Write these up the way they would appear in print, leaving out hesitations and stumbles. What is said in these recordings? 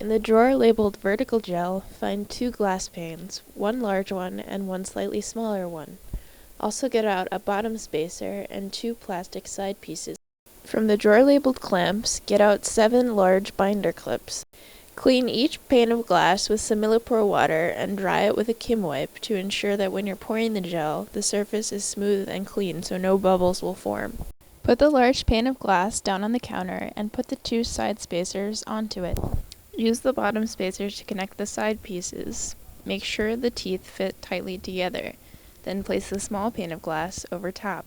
In the drawer labeled vertical gel, find 2 glass panes, one large one and one slightly smaller one. Also get out a bottom spacer and 2 plastic side pieces. From the drawer labeled clamps, get out 7 large binder clips. Clean each pane of glass with some millipore water and dry it with a Kim wipe to ensure that when you're pouring the gel, the surface is smooth and clean so no bubbles will form. Put the large pane of glass down on the counter and put the 2 side spacers onto it. Use the bottom spacers to connect the side pieces. Make sure the teeth fit tightly together. Then place the small pane of glass over top.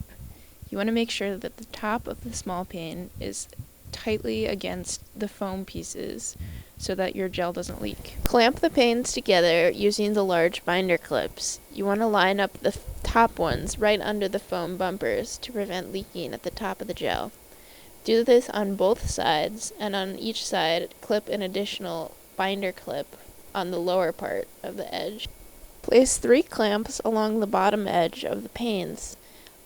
You want to make sure that the top of the small pane is tightly against the foam pieces so that your gel doesn't leak. Clamp the panes together using the large binder clips. You want to line up the top ones right under the foam bumpers to prevent leaking at the top of the gel. Do this on both sides, and on each side, clip an additional binder clip on the lower part of the edge. Place 3 clamps along the bottom edge of the panes.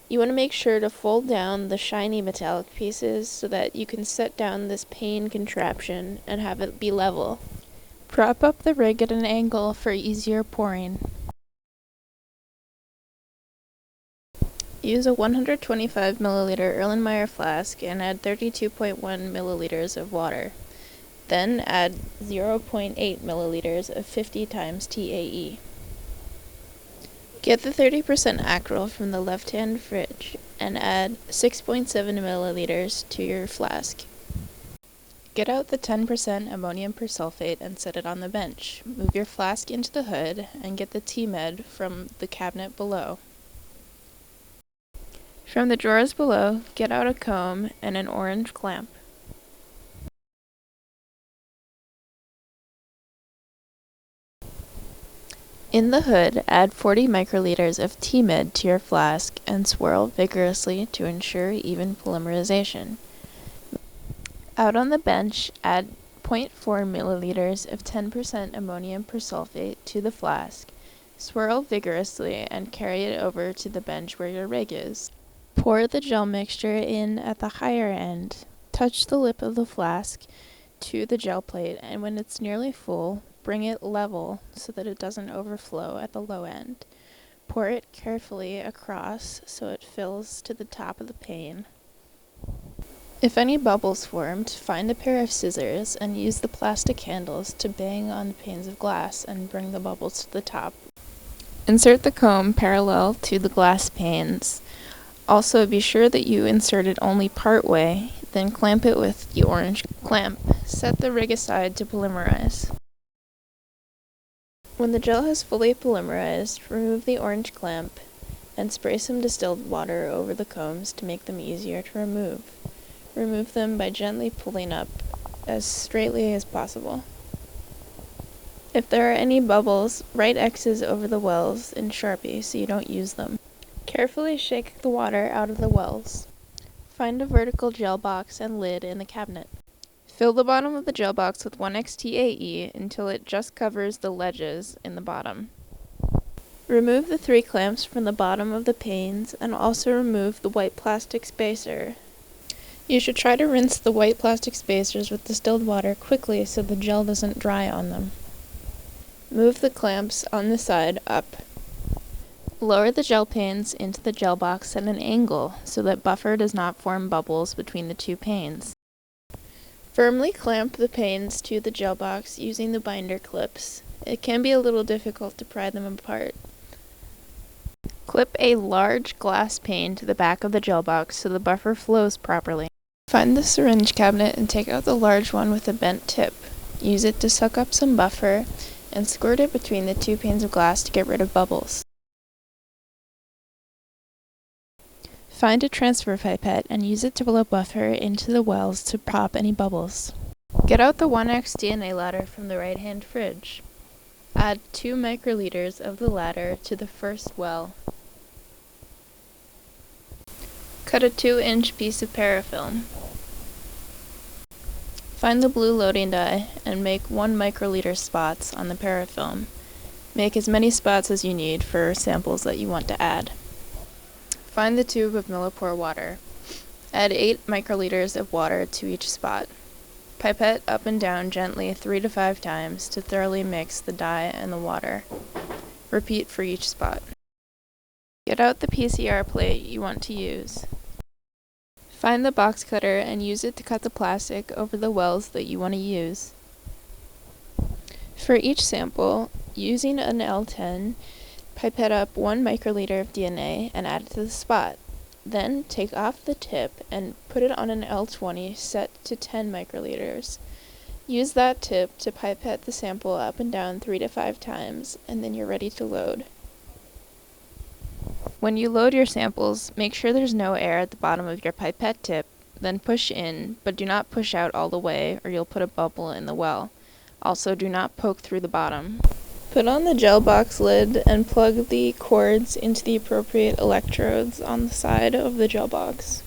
You want to make sure to fold down the shiny metallic pieces so that you can set down this pane contraption and have it be level. Prop up the rig at an angle for easier pouring. Use a 125 milliliter Erlenmeyer flask and add 32.1 milliliters of water. Then add 0.8 milliliters of 50 times TAE. Get the 30% Acryl from the left-hand fridge and add 6.7 milliliters to your flask. Get out the 10% ammonium persulfate and set it on the bench. Move your flask into the hood and get the T-Med from the cabinet below. From the drawers below, get out a comb and an orange clamp. In the hood, add 40 microliters of T-Med to your flask and swirl vigorously to ensure even polymerization. Out on the bench, add 0.4 milliliters of 10% ammonium persulfate to the flask. Swirl vigorously and carry it over to the bench where your rig is. Pour the gel mixture in at the higher end. Touch the lip of the flask to the gel plate, and when it's nearly full, bring it level so that it doesn't overflow at the low end. Pour it carefully across so it fills to the top of the pane. If any bubbles formed, find a pair of scissors and use the plastic handles to bang on the panes of glass and bring the bubbles to the top. Insert the comb parallel to the glass panes. Also, be sure that you insert it only part way, then clamp it with the orange clamp. Set the rig aside to polymerize. When the gel has fully polymerized, remove the orange clamp and spray some distilled water over the combs to make them easier to remove. Remove them by gently pulling up as straightly as possible. If there are any bubbles, write X's over the wells in Sharpie so you don't use them. Carefully shake the water out of the wells. Find a vertical gel box and lid in the cabinet. Fill the bottom of the gel box with 1x TAE until it just covers the ledges in the bottom. Remove the 3 clamps from the bottom of the panes and also remove the white plastic spacer. You should try to rinse the white plastic spacers with distilled water quickly so the gel doesn't dry on them. Move the clamps on the side up. Lower the gel panes into the gel box at an angle so that buffer does not form bubbles between the 2 panes. Firmly clamp the panes to the gel box using the binder clips. It can be a little difficult to pry them apart. Clip a large glass pane to the back of the gel box so the buffer flows properly. Find the syringe cabinet and take out the large one with a bent tip. Use it to suck up some buffer and squirt it between the 2 panes of glass to get rid of bubbles. Find a transfer pipette and use it to blow buffer into the wells to pop any bubbles. Get out the 1x DNA ladder from the right-hand fridge. Add 2 microliters of the ladder to the first well. Cut a 2-inch piece of parafilm. Find the blue loading die and make 1 microliter spots on the parafilm. Make as many spots as you need for samples that you want to add. Find the tube of millipore water. Add 8 microliters of water to each spot. Pipette up and down gently 3 to 5 times to thoroughly mix the dye and the water. Repeat for each spot. Get out the PCR plate you want to use. Find the box cutter and use it to cut the plastic over the wells that you want to use. For each sample, using an L10, pipette up 1 microliter of DNA and add it to the spot. Then take off the tip and put it on an L20 set to 10 microliters. Use that tip to pipette the sample up and down 3 to 5 times, and then you're ready to load. When you load your samples, make sure there's no air at the bottom of your pipette tip, then push in, but do not push out all the way or you'll put a bubble in the well. Also, do not poke through the bottom. Put on the gel box lid and plug the cords into the appropriate electrodes on the side of the gel box.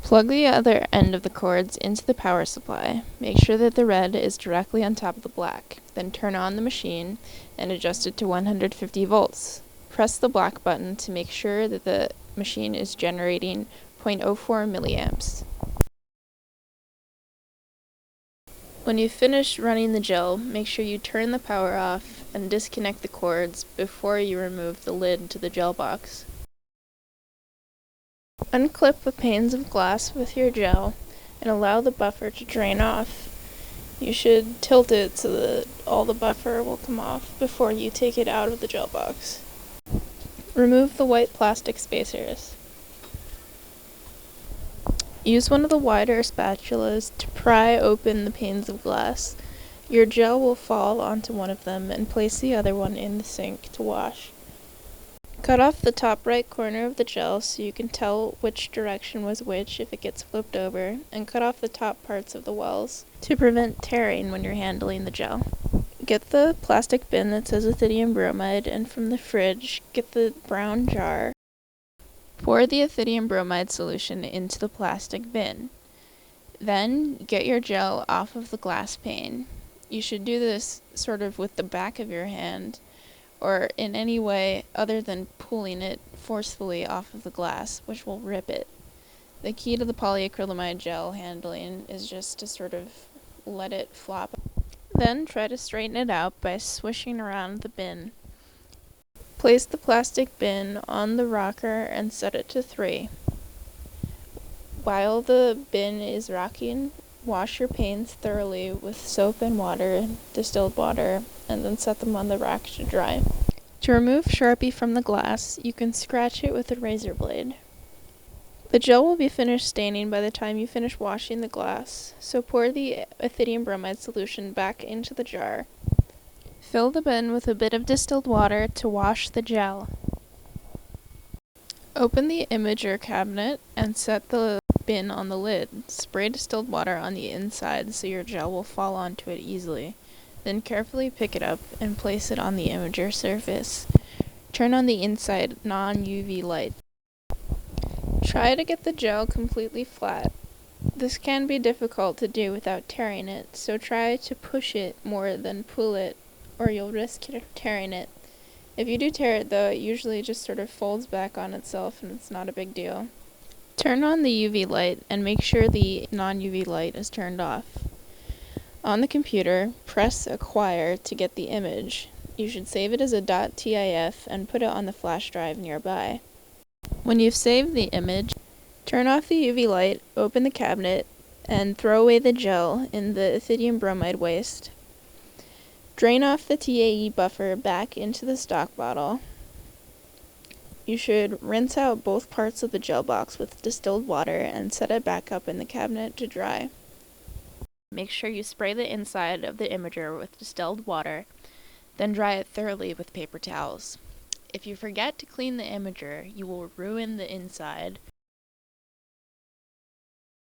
Plug the other end of the cords into the power supply. Make sure that the red is directly on top of the black. Then turn on the machine and adjust it to 150 volts. Press the black button to make sure that the machine is generating 0.04 milliamps. When you finish running the gel, make sure you turn the power off and disconnect the cords before you remove the lid to the gel box. Unclip the panes of glass with your gel and allow the buffer to drain off. You should tilt it so that all the buffer will come off before you take it out of the gel box. Remove the white plastic spacers. Use one of the wider spatulas to pry open the panes of glass. Your gel will fall onto one of them and place the other one in the sink to wash. Cut off the top right corner of the gel so you can tell which direction was which if it gets flipped over, and cut off the top parts of the wells to prevent tearing when you're handling the gel. Get the plastic bin that says ethidium bromide, and from the fridge, get the brown jar. Pour the ethidium bromide solution into the plastic bin. Then get your gel off of the glass pane. You should do this sort of with the back of your hand, or in any way other than pulling it forcefully off of the glass, which will rip it. The key to the polyacrylamide gel handling is just to sort of let it flop. Then try to straighten it out by swishing around the bin. Place the plastic bin on the rocker and set it to 3. While the bin is rocking, wash your panes thoroughly with soap and water, distilled water, and then set them on the rack to dry. To remove Sharpie from the glass, you can scratch it with a razor blade. The gel will be finished staining by the time you finish washing the glass, so pour the ethidium bromide solution back into the jar. Fill the bin with a bit of distilled water to wash the gel. Open the imager cabinet and set the bin on the lid. Spray distilled water on the inside so your gel will fall onto it easily. Then carefully pick it up and place it on the imager surface. Turn on the inside non-UV light. Try to get the gel completely flat. This can be difficult to do without tearing it, so try to push it more than pull it, or you'll risk tearing it. If you do tear it though, it usually just sort of folds back on itself and it's not a big deal. Turn on the UV light and make sure the non-UV light is turned off. On the computer, press Acquire to get the image. You should save it as a .tif and put it on the flash drive nearby. When you've saved the image, turn off the UV light, open the cabinet, and throw away the gel in the ethidium bromide waste. Drain off the TAE buffer back into the stock bottle. You should rinse out both parts of the gel box with distilled water and set it back up in the cabinet to dry. Make sure you spray the inside of the imager with distilled water, then dry it thoroughly with paper towels. If you forget to clean the imager, you will ruin the inside,